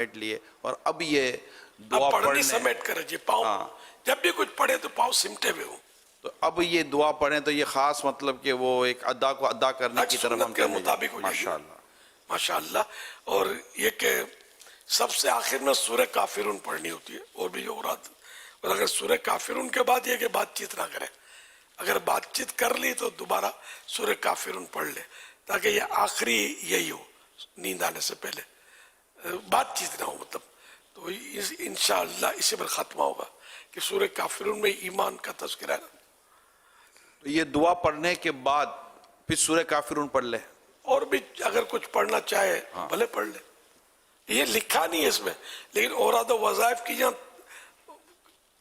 سمیٹ لیے، اور اب یہ دعا اب پڑھنی پڑھنے، سمیٹ کر رکھیے، پاؤں جب بھی کچھ پڑھے تو پاؤں سمٹے ہوئے ہوں، تو اب یہ دعا پڑھیں تو یہ خاص مطلب کہ وہ ایک ادا کو ادا کرنے کی طرف ہم سنت کے چلے مطابق جائیں. ہو جائے گی. ماشاءاللہ. ماشاءاللہ. اور یہ کہ سب سے آخر میں سورہ کافرون پڑھنی ہوتی ہے، اور بھی جو اوراد. اور اگر سورہ کافرون کے بعد یہ کہ بات چیت نہ کرے، اگر بات چیت کر لی تو دوبارہ سورہ کافرون پڑھ لے، تاکہ یہ آخری یہی ہو نیند آنے سے پہلے، بات چیت نہ ہو مطلب. تو انشاءاللہ اسی پر ختمہ ہوگا کہ سورہ کافرون میں ایمان کا تذکرہ ہے. تو یہ دعا پڑھنے کے بعد پھر سورہ کافرون پڑھ لے. اور بھی اگر کچھ پڑھنا چاہے بھلے پڑھ لے، یہ لکھا نہیں ہے اس میں، لیکن اوراد و وظائف کی جہاں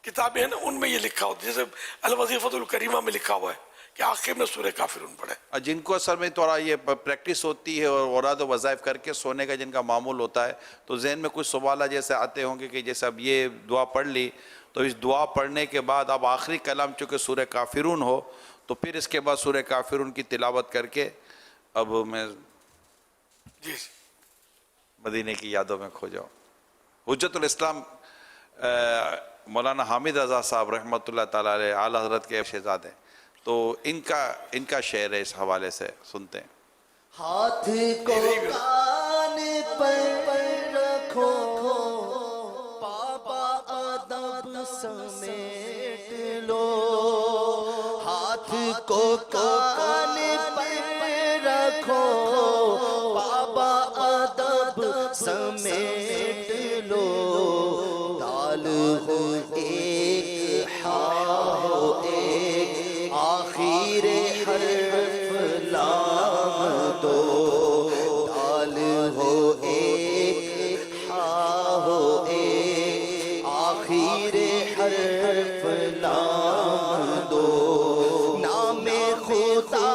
کتابیں ہیں نا ان میں یہ لکھا ہوتا ہے، جیسے الوظیفۃ الکریمہ میں لکھا ہوا ہے کہ آخر میں سورہ کافرون پڑھے. جن کو اصل میں تھوڑا یہ پریکٹس ہوتی ہے اور اوراد و وظائف کر کے سونے کا جن کا معمول ہوتا ہے، تو ذہن میں کچھ سوالات جیسے آتے ہوں گے کہ جیسے اب یہ دعا پڑھ لی تو اس دعا پڑھنے کے بعد اب آخری کلام چونکہ سورہ کافرون ہو تو پھر اس کے بعد سورہ کافرون کی تلاوت کر کے اب میں جی مدینے کی یادوں میں کھو جاؤں. حجت الاسلام مولانا حامد رضا صاحب رحمۃ اللہ تعالیٰ علیہ اعلیٰ حضرت کے شہزادے، تو ان کا شعر ہے، اس حوالے سے سنتے ہیں. ہاتھ کو کان پر رکھو، پاپا ادب سمیٹ لو. ہاتھ کو کان پر رکھو، پاپا ادب سمیٹ لو. دال ہو ایک، ہا ہو ایک، آخر حرف لام دو. دال ہو ایک، ہا ہو ایک، آخر حرف لام دو. نام خدا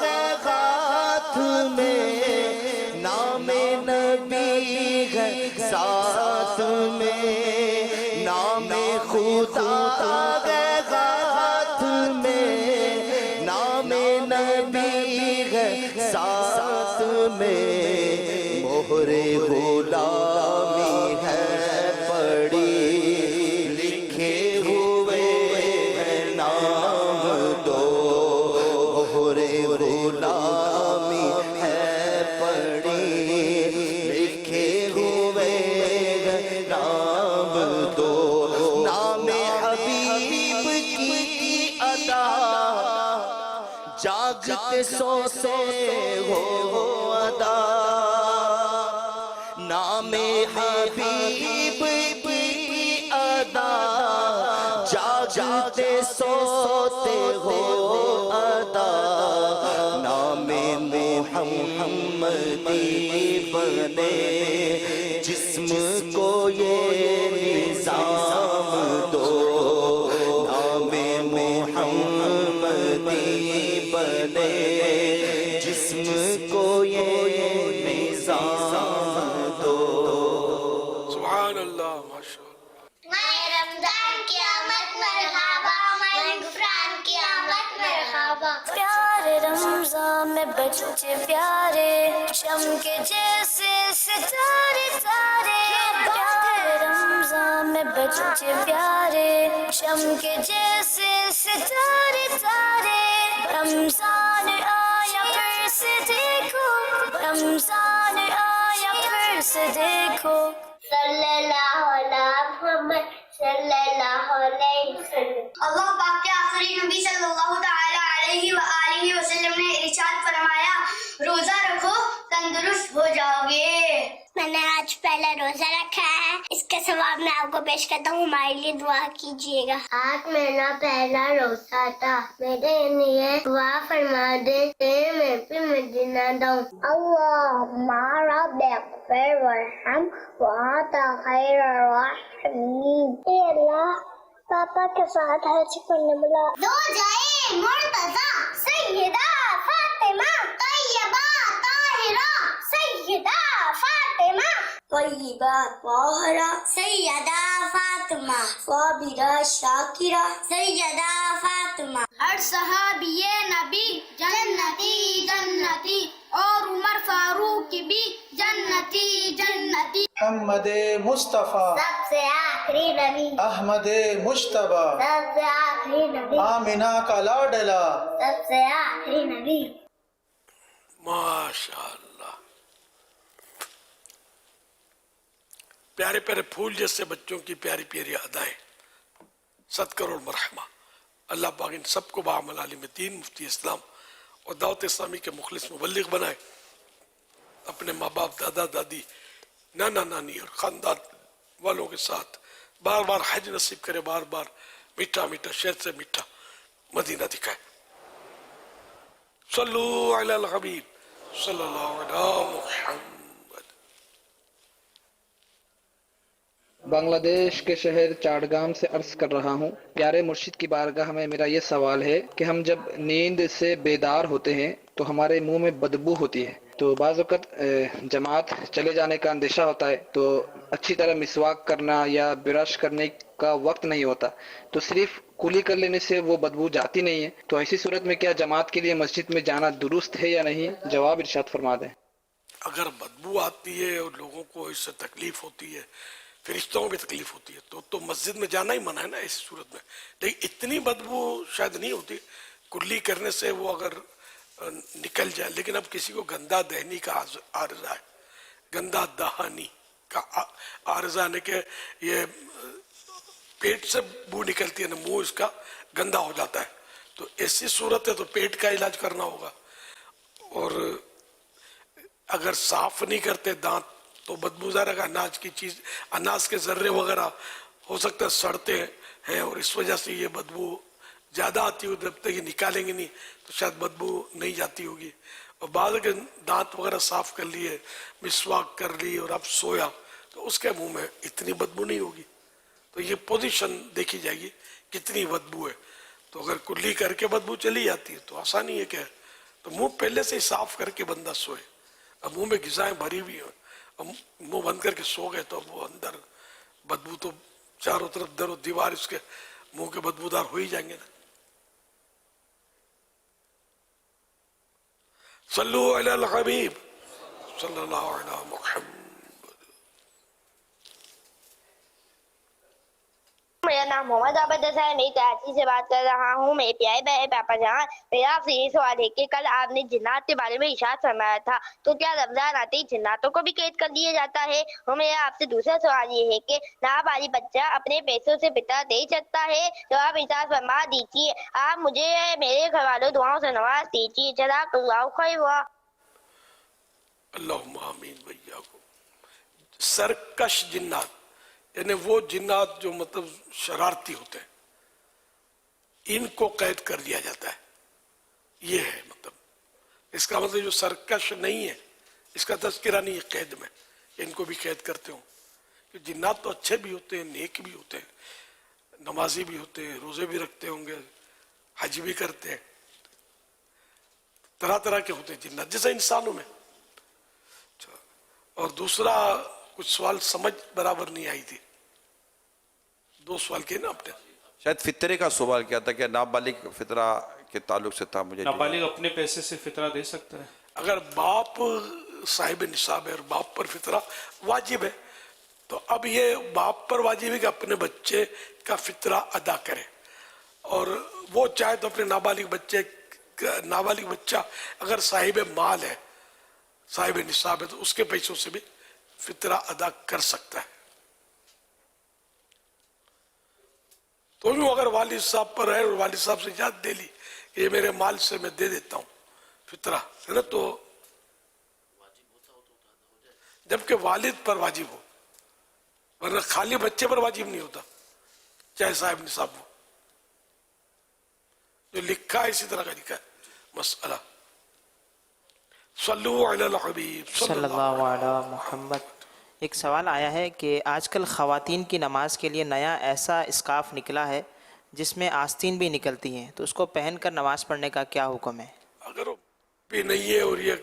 ہے ہاتھ میں، نام نبی ہے ساتھ میں. نام خدا ہے ہاتھ میں، نام نبی ہے ساتھ میں. مہر غلامی ہے پڑی، لکھے ہوئے ہے نام دو. مہر غلامی ہے پڑی، لکھے ہوئے ہے نام دو. نام حبیب کی ادا، جاگتے سوتے ہو ادا. نام حبیب کی ادا، جاگتے سوتے ہو ادا. نام محمدی بنے، جسم کو یہ نظام دو. نام محمدی بنے، جسم کو یہ نظام دو. سبحان اللہ. ماشاءاللہ. میں رمضان کی آمد مرحبا، میں غفران کی آمد مرحبا. پیارے رمضان میں بچے پیارے، شم کے جیسے ستارے تارے. پیارے رمضان میں بچے پیارے، شم کے جیسے ستارے تارے. رمضان آیا پھر سے دیکھو، رمضان آیا پھر سے دیکھو. صلی اللہ علیہ محمد صلی اللہ علیہ وسلم. اللہ پاک کے آخری نبی صلی اللہ تعالی علیہ وآلہ وسلم نے ارشاد فرمایا، روزہ رکھو تندرست ہو جاؤ گے. میں نے آج پہلا روزہ رکھا ہے، اس کا ثواب میں آپ کو پیش کرتا ہوں، ہمارے لیے دعا کیجیے گا. آج میرا پہلا روزہ تھا، میرے لیے دعا فرما دے کہ میں بھی مدینہ جاؤں. اللہم رب اغفر وارحم وانت خیر الراحمین. اے اللہ پاپا کے ساتھ حج کرنے ملا. دو جائے مرتضی سیدہ فاطمہ طیبہ طاہرہ سیدہ فاطمہ طیبہ طاہرہ سیدہ فاطمہ صابرہ شاکرہ سیدہ فاطمہ ہر صحابی نبی جنتی جنتی اور عمر فاروق بھی جنتی جنتی محمد مصطفیٰ سب سے آخری نبی احمد مجتبی سب سے آخری نبی آمینہ کا لاڈلا سب سے آخری نبی ماشاء اللہ، پیارے پیارے پھول جیسے بچوں کی پیاری پیاری ادائیں، 7 کروڑ مرحمہ۔ اللہ پاک ان سب کو بعمل عالم دین، مفتی اسلام اور دعوت اسلامی کے مخلص مبلغ بنائے، اپنے ماں باپ، دادا دادی، نانا نانی اور خاندان والوں کے ساتھ بار بار حج نصیب کرے، بار بار میٹھا میٹھا شہد سے میٹھا مدینہ دکھائے۔ صلو علی الحبیب صلی اللہ علیہ محمد۔ بنگلہ دیش کے شہر چاٹگام سے عرض کر رہا ہوں، پیارے مرشد کی بارگاہ میں میرا یہ سوال ہے کہ ہم جب نیند سے بیدار ہوتے ہیں تو ہمارے منہ میں بدبو ہوتی ہے، تو بعض اوقات جماعت چلے جانے کا اندیشہ ہوتا ہے، تو اچھی طرح مسواک کرنا یا برش کرنے کا وقت نہیں ہوتا، تو صرف کلی کر لینے سے وہ بدبو جاتی نہیں ہے، تو ایسی صورت میں کیا جماعت کے لیے مسجد میں جانا درست ہے یا نہیں؟ جواب ارشاد فرما دیں۔ اگر بدبو آتی ہے اور لوگوں کو اس سے تکلیف ہوتی ہے، فرشتوں کو بھی تکلیف ہوتی ہے، تو مسجد میں جانا ہی منع ہے نا ایسی صورت میں۔ لیکن اتنی بدبو شاید نہیں ہوتی، کلی کرنے سے وہ اگر نکل جائے، لیکن اب کسی کو گندا دہنی کا عارضہ ہے، گندا دہانی کا عارضہ ہے کہ یہ پیٹ سے بو نکلتی ہے نا، منہ اس کا گندا ہو جاتا ہے، تو ایسی صورت ہے تو پیٹ کا علاج کرنا ہوگا۔ اور اگر صاف نہیں کرتے دانت تو بدبو ظاہر ہے، اناج کی چیز، اناج کے ذرے وغیرہ ہو سکتا ہے سڑتے ہیں اور اس وجہ سے یہ بدبو زیادہ آتی ہوگی، جب تک یہ نکالیں گے نہیں تو شاید بدبو نہیں جاتی ہوگی۔ اور بعض اگر دانت وغیرہ صاف کر لیے، مسواک کر لی اور اب سویا تو اس کے منہ میں اتنی بدبو نہیں ہوگی، تو یہ پوزیشن دیکھی جائے گی کتنی بدبو ہے۔ تو اگر کلی کر کے بدبو چلی جاتی ہے تو آسانی ہے کہ تو منہ پہلے سے ہی صاف کر کے بندہ سوئے۔ اب منہ میں غذائیں بھری ہوئی ہیں، منہ بند کر کے سو گئے تو اب وہ اندر بدبو تو چاروں طرف در و دیوار اس کے منہ کے بدبودار ہو ہی جائیں گے نا۔ صلو علی الحبیب صلی اللہ علیہ محمد۔ میرا نام محمد عابد ہے، میں کراچی سے بات کر رہا ہوں۔ میرے پیارے بھائی پاپا جان، میرا آپ سے یہ سوال ہے کہ کل آپ نے جنات کے بارے میں ارشاد فرمایا تھا، تو کیا رمضان آتے ہی جناتوں کو بھی قید کر دیا جاتا ہے؟ اور میرا آپ سے دوسرا سوال یہ ہے کہ نابالغ بچہ اپنے پیسوں سے فطرہ دے سکتا ہے؟ تو آپ ارشاد فرما دیجیے۔ آپ مجھے میرے گھر والوں دعاؤں سے نواز دیجیے۔ جزاک اللہ خیر۔ اللہم آمین بھیا کو۔ سرکش جنات یعنی وہ جنات جو مطلب شرارتی ہوتے ہیں، ان کو قید کر دیا جاتا ہے، یہ ہے مطلب۔ اس کا مطلب جو سرکش نہیں ہے اس کا تذکرہ نہیں ہے قید میں، ان کو بھی قید کرتے ہوں۔ کہ جنات تو اچھے بھی ہوتے ہیں، نیک بھی ہوتے ہیں، نمازی بھی ہوتے ہیں، روزے بھی رکھتے ہوں گے، حج بھی کرتے ہیں، طرح طرح کے ہوتے ہیں جنات جیسے انسانوں میں۔ اور دوسرا کچھ سوال سمجھ برابر نہیں آئی تھی، 2 سوال کیے نا آپ نے۔ شاید فطرے کا سوال کیا تھا کہ نابالغ فطرہ کے تعلق سے تھا مجھے۔ نابالغ اپنے پیسے سے فطرہ دے سکتا ہے؟ اگر باپ صاحب نصاب ہے اور باپ پر فطرہ واجب ہے تو اب یہ باپ پر واجب ہے کہ اپنے بچے کا فطرہ ادا کرے، اور وہ چاہے تو اپنے نابالغ بچہ اگر صاحب مال ہے، صاحب نصاب ہے، تو اس کے پیسوں سے بھی فطرہ ادا کر سکتا ہے۔ تو بھی اگر والد صاحب پر ہے اور والد صاحب سے اجازت دے لی کہ یہ میرے مال سے میں دے دیتا ہوں فطرہ، ہے نا، تو جبکہ والد پر واجب ہو، ورنہ خالی بچے پر واجب نہیں ہوتا چاہے صاحب نصاب ہو۔ جو لکھا ہے اسی طرح کا لکھا ہے مسئلہ۔ صلو علی الحبیب صلی اللہ علیہ محمد۔ ایک سوال آیا ہے کہ آج کل خواتین کی نماز کے لیے نیا ایسا اسکارف نکلا ہے جس میں آستین بھی نکلتی ہیں، تو اس کو پہن کر نماز پڑھنے کا کیا حکم ہے؟ اگر وہ بھی نہیں ہے اور یہ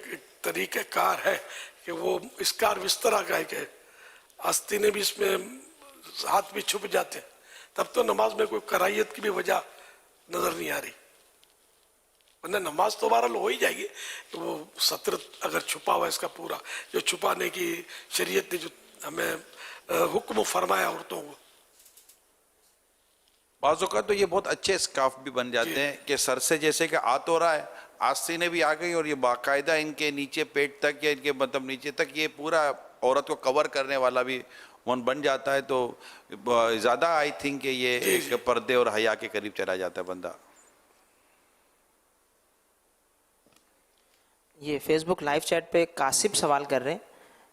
طریقہ کار ہے کہ وہ اسکارف اس طرح کا ہے کہ آستینیں بھی اس میں ہاتھ بھی چھپ جاتے ہیں، تب تو نماز میں کوئی کراہیت کی بھی وجہ نظر نہیں آ رہی، ورنہ نماز تو بہرحال ہو ہی جائے گی. تو وہ سطر اگر چھپا ہوا اس کا پورا، جو چھپانے کی شریعت نے جو ہمیں حکم فرمایا عورتوں کو. بعض اوقات تو یہ بہت اچھے اسکارف بھی بن جاتے ہیں کہ سر سے جیسے کہ آ تو رہا ہے، آستینیں بھی آ گئی اور یہ باقاعدہ ان کے نیچے پیٹ تک یا ان کے مطلب نیچے تک یہ پورا عورت کو کور کرنے والا بھی ون بن جاتا ہے. تو زیادہ آئی تھنک کہ یہ ایک پردے اور حیا کے قریب چلا جاتا ہے بندہ. یہ فیس بک لائیو چیٹ پہ کاسب سوال کر رہے ہیں،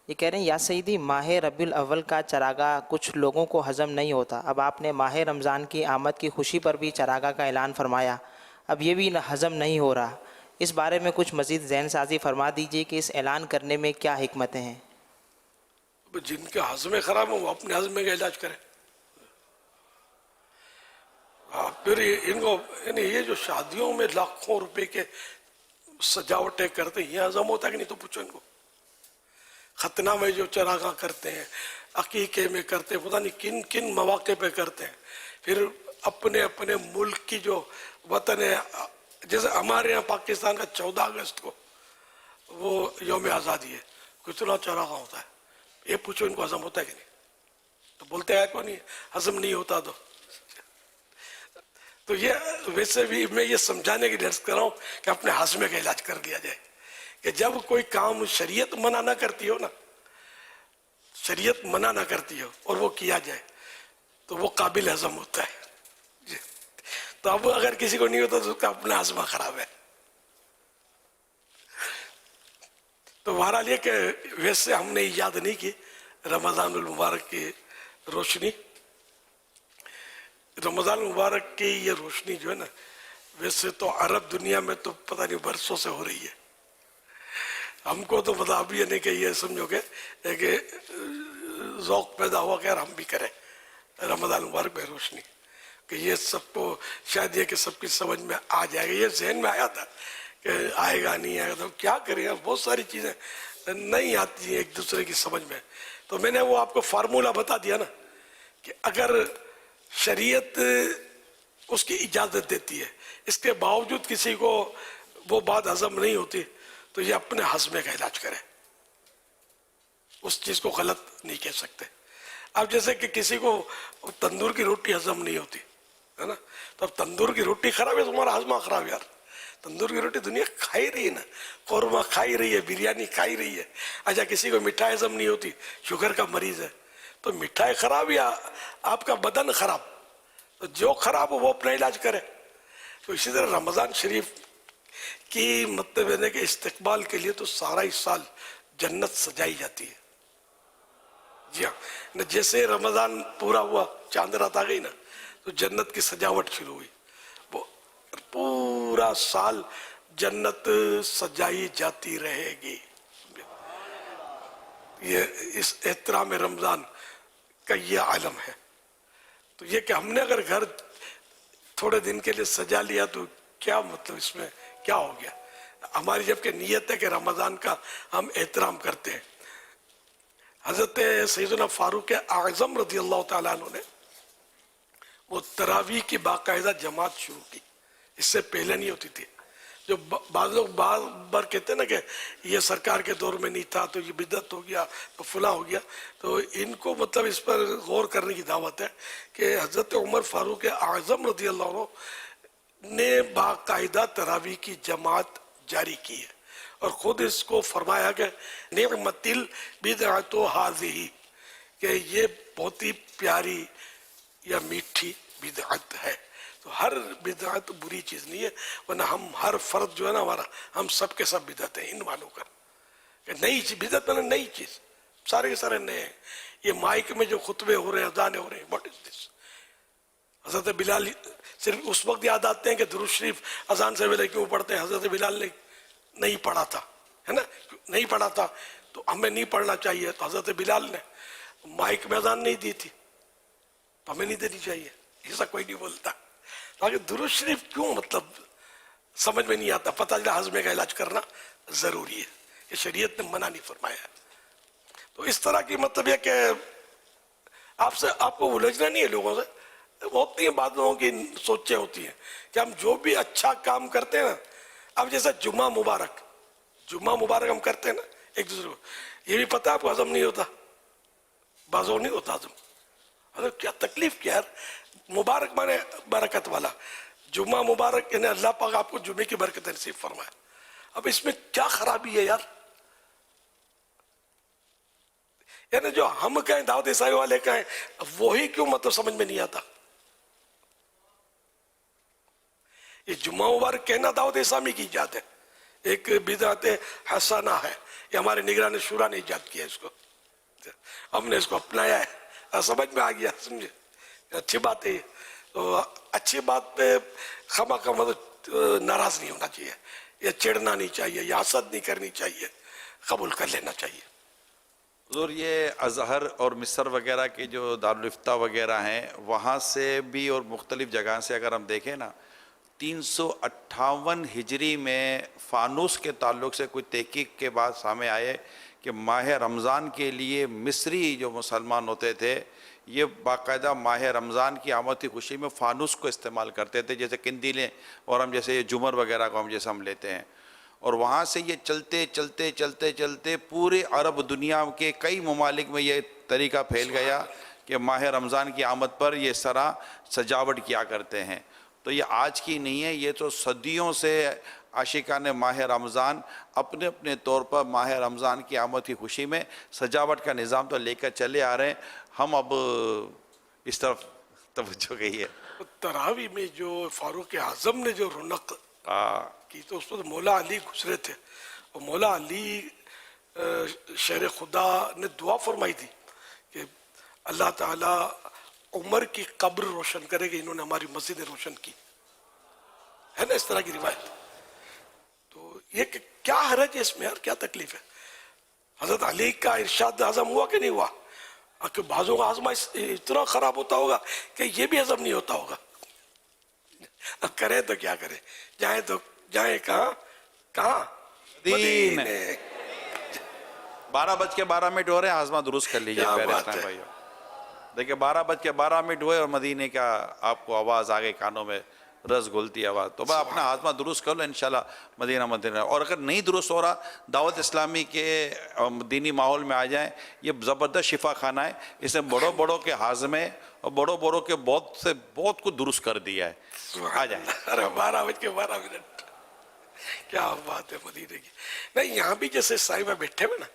یہ کہہ رہے ہیں یا سیدی ماہ ربیع الاول کا چراغا کچھ لوگوں کو ہضم نہیں ہوتا، اب آپ نے ماہ رمضان کی آمد کی خوشی پر بھی چراغا کا اعلان فرمایا، اب یہ بھی ہضم نہیں ہو رہا، اس بارے میں کچھ مزید ذہن سازی فرما دیجئے کہ اس اعلان کرنے میں کیا حکمتیں ہیں؟ جن کے ہضم خراب ہوں وہ اپنے ہضم کا علاج کریں. پھر ان کو یعنی یہ جو شادیوں میں لاکھوں روپے کے سجاوٹیں کرتے ہیں یہ ہضم ہوتا ہے کہ نہیں تو پوچھو ان کو. ختنہ میں جو چراغاں کرتے ہیں، عقیقے میں کرتے ہیں، پتہ نہیں کن کن مواقع پہ کرتے ہیں. پھر اپنے اپنے ملک کی جو وطن ہے، جیسے ہمارے یہاں پاکستان کا 14 اگست کو وہ یوم آزادی ہے، کتنا چراغاں ہوتا ہے. یہ پوچھو ان کو ہضم ہوتا ہے کہ نہیں تو بولتے ہیں کو نہیں ہضم نہیں ہوتا. تو یہ ویسے بھی میں یہ سمجھانے کی درس کر رہا ہوں کہ اپنے ہضمے کا علاج کر دیا جائے کہ جب کوئی کام شریعت منع نہ کرتی ہو نا، شریعت منع نہ کرتی ہو اور وہ کیا جائے تو وہ قابل ہضم ہوتا ہے. جی. تو اب اگر کسی کو نہیں ہوتا تو اس کا اپنا ہضمہ خراب ہے. تو بہرحال یہ کہ ویسے ہم نے یاد نہیں کی رمضان المبارک کی روشنی، رمضان المبارک کی یہ روشنی جو ہے نا ویسے تو عرب دنیا میں تو پتہ نہیں برسوں سے ہو رہی ہے. ہم کو تو پتہ ابھی نہیں کہ یہ سمجھو کہ ذوق پیدا ہوا کہ یار ہم بھی کریں رمضان المبارک میں روشنی، کہ یہ سب کو شاید یہ کہ سب کی سمجھ میں آ جائے گا. یہ ذہن میں آیا تھا کہ آئے گا نہیں آئے گا، تو کیا کریں یار بہت ساری چیزیں نہیں آتی ہیں ایک دوسرے کی سمجھ میں. تو میں نے وہ آپ کو فارمولہ بتا دیا نا کہ اگر شریعت اس کی اجازت دیتی ہے، اس کے باوجود کسی کو وہ بات ہضم نہیں ہوتی تو یہ اپنے ہضمے کا علاج کرے، اس چیز کو غلط نہیں کہہ سکتے. اب جیسے کہ کسی کو تندور کی روٹی ہضم نہیں ہوتی ہے نا، تو اب تندور کی روٹی خراب ہے تمہارا ہضمہ خراب. یار تندور کی روٹی دنیا کھائی رہی ہے نا، قورمہ کھائی رہی ہے، بریانی کھائی رہی ہے. اچھا کسی کو مٹھائی ہضم نہیں ہوتی، شوگر کا مریض ہے، تو مٹھائی خراب یا آپ کا بدن خراب، تو جو خراب ہو وہ اپنا علاج کرے. تو اسی طرح رمضان شریف کی مطلب ہے کہ استقبال کے لیے تو سارا ہی سال جنت سجائی جاتی ہے. جی ہاں، جیسے رمضان پورا ہوا، چاند رات آ گئی نا تو جنت کی سجاوٹ شروع ہوئی. وہ پورا سال جنت سجائی جاتی رہے گی. یہ اس احترام رمضان کا یہ عالم ہے. تو یہ کہ ہم نے اگر گھر تھوڑے دن کے لیے سجا لیا تو کیا مطلب اس میں کیا ہو گیا؟ ہماری جبکہ نیت ہے کہ رمضان کا ہم احترام کرتے ہیں. حضرت سیدنا فاروق اعظم رضی اللہ تعالیٰ عنہ نے وہ تراویح کی باقاعدہ جماعت شروع کی، اس سے پہلے نہیں ہوتی تھی. جو بعض لوگ بار بار کہتے ہیں نا کہ یہ سرکار کے دور میں نہیں تھا تو یہ بدعت ہو گیا تو فلاں ہو گیا، تو ان کو مطلب اس پر غور کرنے کی دعوت ہے کہ حضرت عمر فاروق اعظم رضی اللہ عنہ نے باقاعدہ تراویح کی جماعت جاری کی ہے اور خود اس کو فرمایا کہ نعمت البدعۃ ھذہ، کہ یہ بہت ہی پیاری یا میٹھی بدعت ہے. تو ہر بدعت بری چیز نہیں ہے، ورنہ ہم ہر فرد جو ہے نا ہمارا، ہم سب کے سب بدعت ہیں ان مانو کر کہ نئی چیز بدعت میں نئی چیز، سارے کے سارے نئے ہیں. یہ مائک میں جو خطبے ہو رہے ہیں، اذانیں ہو رہے ہیں، واٹ از دس؟ حضرت بلال صرف اس وقت یاد آتے ہیں کہ درود شریف اذان سے پہلے کیوں پڑھتے ہیں. حضرت بلال نے نہیں پڑھا تھا، ہے نا، نہیں پڑھا تھا تو ہمیں نہیں پڑھنا چاہیے. تو حضرت بلال نے مائک میں اذان نہیں دی تھی تو ہمیں نہیں دینی چاہیے، ایسا کوئی نہیں بولتا. تاکہ درود شریف کیوں مطلب سمجھ میں نہیں آتا، پتہ چلا ہضمے کا علاج کرنا ضروری ہے، یہ شریعت نے منع نہیں فرمایا. تو اس طرح کی مطلب یہ کہ آپ کو الجھنا نہیں ہے لوگوں سے. ہوتی ہیں باتوں کی سوچیں ہوتی ہیں کہ ہم جو بھی اچھا کام کرتے ہیں نا, اب جیسا جمعہ مبارک ہم کرتے ہیں نا ایک دوسرے کو, یہ بھی پتہ آپ کو ہضم نہیں ہوتا, بازو نہیں ہوتا ہضم. ارے کیا تکلیف کیا یار, مبارک مانے برکت والا, جمعہ مبارک یعنی اللہ پاک آپ کو جمعے کی برکت نصیب فرمائے. اب اس میں کیا خرابی ہے یار, یعنی جو ہم کہیں دعوت عیسائی والے کہیں وہی کیوں مطلب سمجھ میں نہیں آتا. یہ جمعہ مبارک کہنا دعوت اسلامی کی ایجاد ہے, ایک بدعت حسنہ ہے, یہ ہمارے نگران شورا نے ایجاد کیا اس کو, ہم نے اس کو اپنایا ہے, سمجھ میں آ گیا, سمجھے, اچھی بات ہے. تو اچھی بات پہ خواہ مطلب ناراض نہیں ہونا چاہیے, یا چڑھنا نہیں چاہیے, یا حسد نہیں کرنی چاہیے, قبول کر لینا چاہیے. حضور یہ ازہر اور مصر وغیرہ کے جو دارالفتہ وغیرہ ہیں وہاں سے بھی اور مختلف جگہ سے اگر ہم دیکھیں نا, 358 ہجری میں فانوس کے تعلق سے کوئی تحقیق کے بعد سامنے آئے کہ ماہ رمضان کے لیے مصری جو مسلمان ہوتے تھے یہ باقاعدہ ماہ رمضان کی آمد کی خوشی میں فانوس کو استعمال کرتے تھے, جیسے قندیلیں, اور ہم جیسے یہ جمر وغیرہ کو ہم لیتے ہیں. اور وہاں سے یہ چلتے پورے عرب دنیا کے کئی ممالک میں یہ طریقہ پھیل گیا کہ ماہ رمضان کی آمد پر یہ اس طرح سجاوٹ کیا کرتے ہیں. تو یہ آج کی نہیں ہے, یہ تو صدیوں سے عاشقان ماہ رمضان اپنے اپنے طور پر ماہ رمضان کی آمد کی خوشی میں سجاوٹ کا نظام تو لے کر چلے آ رہے ہیں. ہم اب اس طرف توجہ گئی ہے. تراوی میں جو فاروق اعظم نے جو رونق کی تو اس پر مولا علی گزرے تھے, اور مولا علی شہر خدا نے دعا فرمائی تھی کہ اللہ تعالیٰ عمر کی قبر روشن کرے گا, انہوں نے ہماری مسجد روشن کی ہے نا, اس طرح کی روایت. تو یہ کہ کیا حرج ہے اس میں یار, کیا تکلیف ہے. حضرت علی کا ارشاد ہضم ہوا کہ نہیں ہوا, کہ بعضوں کا ہاضمہ اتنا خراب ہوتا ہوگا کہ یہ بھی ہضم نہیں ہوتا ہوگا. کرے تو کیا کرے, جائیں کہاں مدینے. 12:12 ہو رہے ہیں, ہاضمہ درست کر لیجئے بھائیو. دیکھیں 12:12 ہوئے اور مدینے کا آپ کو آواز آگے کانوں میں رس گھلتی آواز, تو بھائی اپنا ہاضمہ درست کر لو انشاءاللہ مدینہ. اور اگر نہیں درست ہو رہا, دعوت اسلامی کے دینی ماحول میں آ جائیں, یہ زبردست شفا خانہ ہے, اس نے بڑوں کے ہاضمے اور بڑوں کے بہت کو درست کر دیا ہے. آ جائیں. ارے 12:12 کیا بات ہے مدینے کی. نہیں یہاں بھی جیسے صاحبہ بیٹھے ہوئے نا,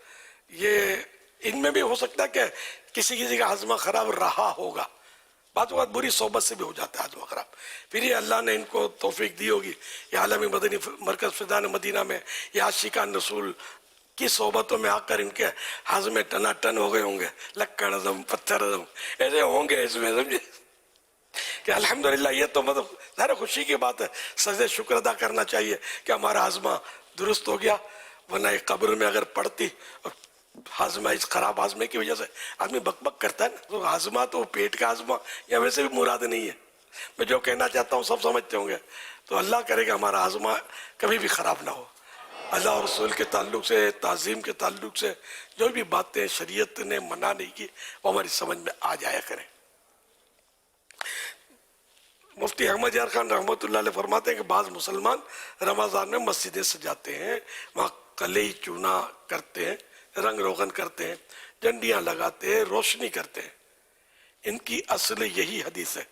یہ ان میں بھی ہو سکتا ہے کہ کسی کا ہاضمہ خراب رہا ہوگا, بات بری صحبت سے بھی ہو جاتا ہے ہاضمہ خراب. پھر یہ اللہ نے ان کو توفیق دی ہوگی, یہ عالمی مدنی مرکز فیضان مدینہ میں یہ عاشقان رسول کی صحبتوں میں آ کر ان کے ہاضمے ٹنا ہو گئے ہوں گے, لکڑ ہضم, پتھر ہضم ایسے ہوں گے اس میں, سمجھے کہ الحمدللہ. یہ تو مطلب ظاہر خوشی کی بات ہے, سجدے شکر ادا کرنا چاہیے کہ ہمارا ہاضمہ درست ہو گیا, ورنہ ایک قبر میں اگر پڑتی ہاضمہ, اس خراب ہاضمے کی وجہ سے آدمی بک بک کرتا ہے نا. تو ہاضمہ تو پیٹ کا ہاضمہ یا ویسے بھی مراد نہیں ہے, میں جو کہنا چاہتا ہوں سب سمجھتے ہوں گے. تو اللہ کرے گا ہمارا ہاضمہ کبھی بھی خراب نہ ہو. اللہ اور رسول کے تعلق سے, تعظیم کے تعلق سے جو بھی باتیں شریعت نے منع نہیں کی وہ ہماری سمجھ میں آ جایا کریں. مفتی احمد یار خان رحمۃ اللہ علیہ فرماتے ہیں کہ بعض مسلمان رمضان میں مسجدیں سجاتے ہیں, وہاں کلئی چونا کرتے ہیں, رنگ روغن کرتے ہیں, جھنڈیاں لگاتے ہیں, روشنی کرتے ہیں. ان کی اصل یہی حدیث ہے,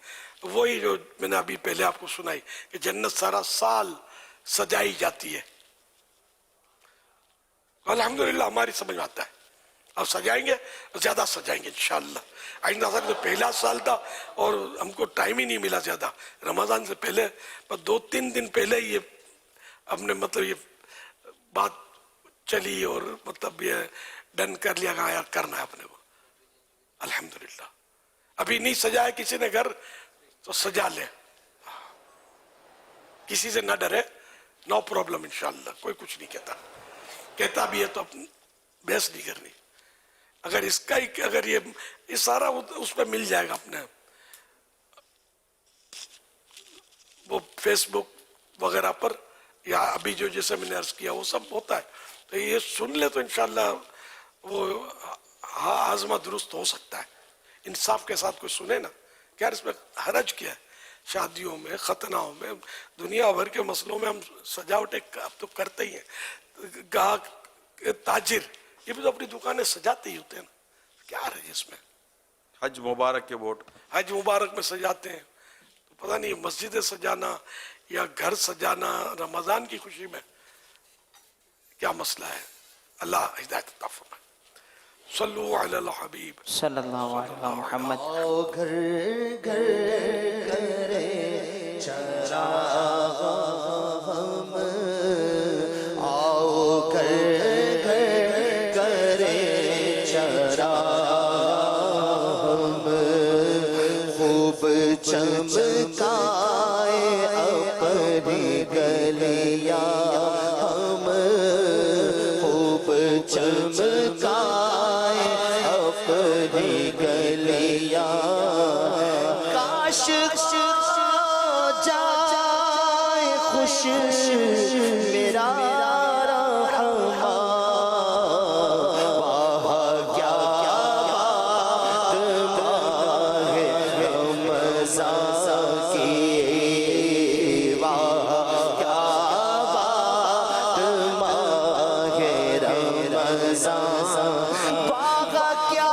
وہی جو میں نے ابھی پہلے آپ کو سنائی کہ جنت سارا سال سجائی جاتی ہے. الحمدللہ ہماری سمجھ میں آتا ہے, اب سجائیں گے, زیادہ سجائیں گے انشاءاللہ. آئندہ سال تو پہلا سال تھا اور ہم کو ٹائم ہی نہیں ملا زیادہ, رمضان سے پہلے 2-3 دن پہلے یہ ہم نے مطلب یہ بات چلی اور مطلب یہ ڈن کر لیا کہ یار کرنا ہے اپنے کو. الحمدللہ ابھی نہیں سجایا کسی نے گھر تو سجا لے, کسی سے نہ ڈرے, نو پرابلم انشاءاللہ, کوئی کچھ نہیں کہتا بھی ہے تو بحث نہیں کرنی. اگر اس کا اگر یہ سارا اس پہ مل جائے گا اپنے وہ فیس بک وغیرہ پر, یا ابھی جو جیسے میں نے عرض کیا وہ سب ہوتا ہے, تو یہ سن لے تو انشاءاللہ وہ ہاضمہ درست ہو سکتا ہے. انصاف کے ساتھ کوئی سنے نا کہ یار اس میں حرج کیا ہے. شادیوں میں، ختناؤں میں، دنیا بھر کے مسئلوں میں ہم سجاوٹیں اب تو کرتے ہی ہیں. گاہک، تاجر، یہ بھی تو اپنی دکانیں سجاتے ہی ہوتے ہیں نا. کیا حرج اس میں؟ حج مبارک کے بورڈ حج مبارک میں سجاتے ہیں. تو پتہ نہیں مسجدیں سجانا یا گھر سجانا رمضان کی خوشی میں کیا مسئلہ ہے؟ اللہ ہدایت عطا فرمائے. صلو علی الحبیب صلی اللہ علیہ محمد. آؤ گھر گھر کرے چراغ ہم، آؤ گھر گھر کرے چراغ ہم، خوب چمکائے اپنی گلیاں ہم، خوب چمکائے اپنی گلیاں. کاش ہو جائے خوش میرا رحمان، واہ کیا بات ماہ رمضان کی، واہ کیا بات ماہ رمضان، واہ کیا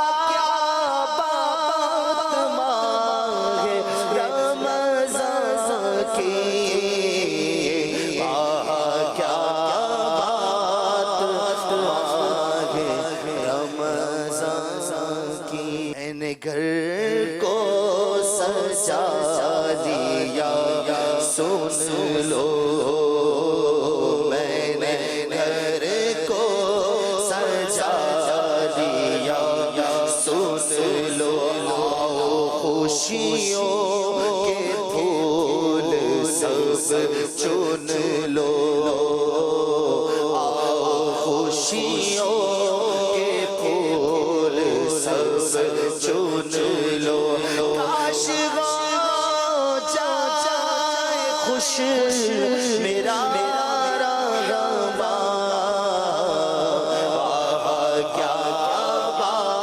بات ماہ رمضان کی، واہ کیا بات ماہ رمضان کی. میں نے گھر کو سجا دیا سن لو، میں نے گھر کو سجا دیا سن لو. آؤ خوشیوں کے پھول سب چن لو، آؤ خوشیوں کے پھول سب چن لو. کاش ہو جائے خوش میرا رحمان، واہ کیا بات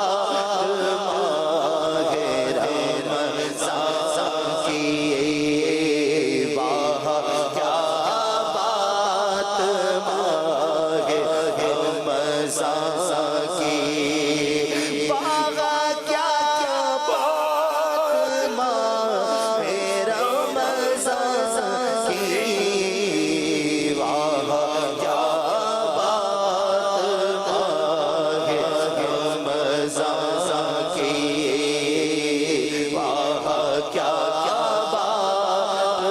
ماہ رمضان کی، واہ کیا بات ماہ رمضان کی، واہ کیا بات ماہ رمضان کی، واہ کیا بات ماہ رمضان کی، واہ کیا بات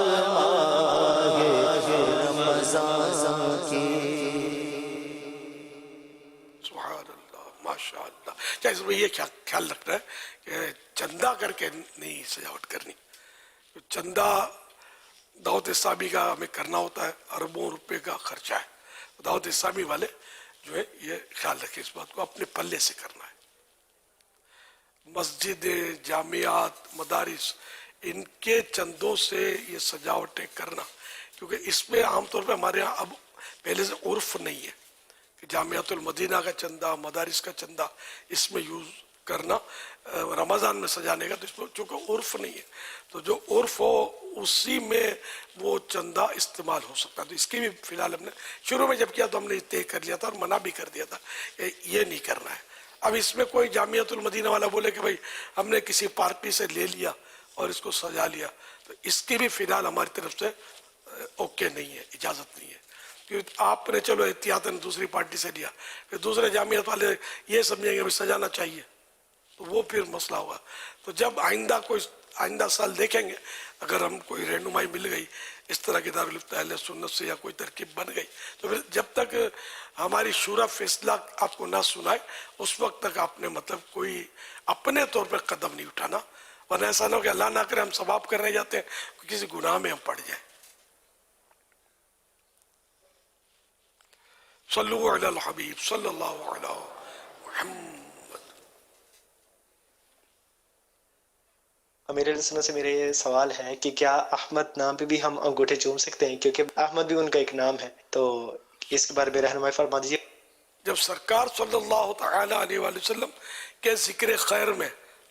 ماہ رمضان کی. سبحان اللہ، ماشاء اللہ. کیا اس میں یہ خیال رکھنا ہے کہ چندہ کر کے نہیں سجاوٹ کرنی. چندہ دعوت اسلامی کا ہمیں کرنا ہوتا ہے، اربوں روپے کا خرچہ ہے. دعوت اسلامی والے جو ہے یہ خیال رکھیں، اس بات کو اپنے پلے سے کرنا ہے. مسجدیں، جامعات، مدارس، ان کے چندوں سے یہ سجاوٹیں کرنا، کیونکہ اس میں عام طور پہ ہمارے ہاں اب پہلے سے عرف نہیں ہے کہ جامعۃ المدینہ کا چندہ، مدارس کا چندہ اس میں یوز کرنا رمضان میں سجانے کا. تو اس میں چونکہ عرف نہیں ہے، تو جو عرف ہو اسی میں وہ چندہ استعمال ہو سکتا ہے. تو اس کی بھی فی الحال ہم نے شروع میں جب کیا تو ہم نے طے کر لیا تھا اور منع بھی کر دیا تھا کہ یہ نہیں کرنا ہے. اب اس میں کوئی جامعۃ المدینہ والا بولے کہ بھائی ہم نے کسی پارٹی سے لے لیا اور اس کو سجا لیا، تو اس کی بھی فی الحال ہماری طرف سے اوکے نہیں ہے، اجازت نہیں ہے. کیونکہ آپ نے چلو احتیاطاً دوسری پارٹی سے لیا، پھر دوسرے جامعت والے یہ سمجھیں گے کہ سجانا چاہیے، تو وہ پھر مسئلہ ہوگا. تو جب آئندہ سال دیکھیں گے اگر ہم کوئی رہنمائی مل گئی اس طرح کی دارالفتہ اہل سنت سے یا کوئی ترکیب بن گئی، تو پھر جب تک ہماری شورا فیصلہ آپ کو نہ سنائے اس وقت تک آپ نے مطلب کوئی اپنے طور پہ قدم نہیں اٹھانا، ورنہ ایسا نہ ہو کہ اللہ نہ کرے ہم ثواب کرنے جاتے ہیں کسی گناہ میں ہم پڑ جائیں. صلو علی الحبیب صلی اللہ علیہ محمد. امیر علیہ السلام سے میرا یہ سوال ہے کہ کیا احمد نام پہ بھی ہم انگوٹھے چوم سکتے ہیں؟ کیونکہ احمد بھی ان کا ایک نام ہے، تو اس کے بارے میں رہنمائی فرما دیجیے. جب سرکار صلی اللہ تعالی علیہ وآلہ وسلم کے ذکر خیر میں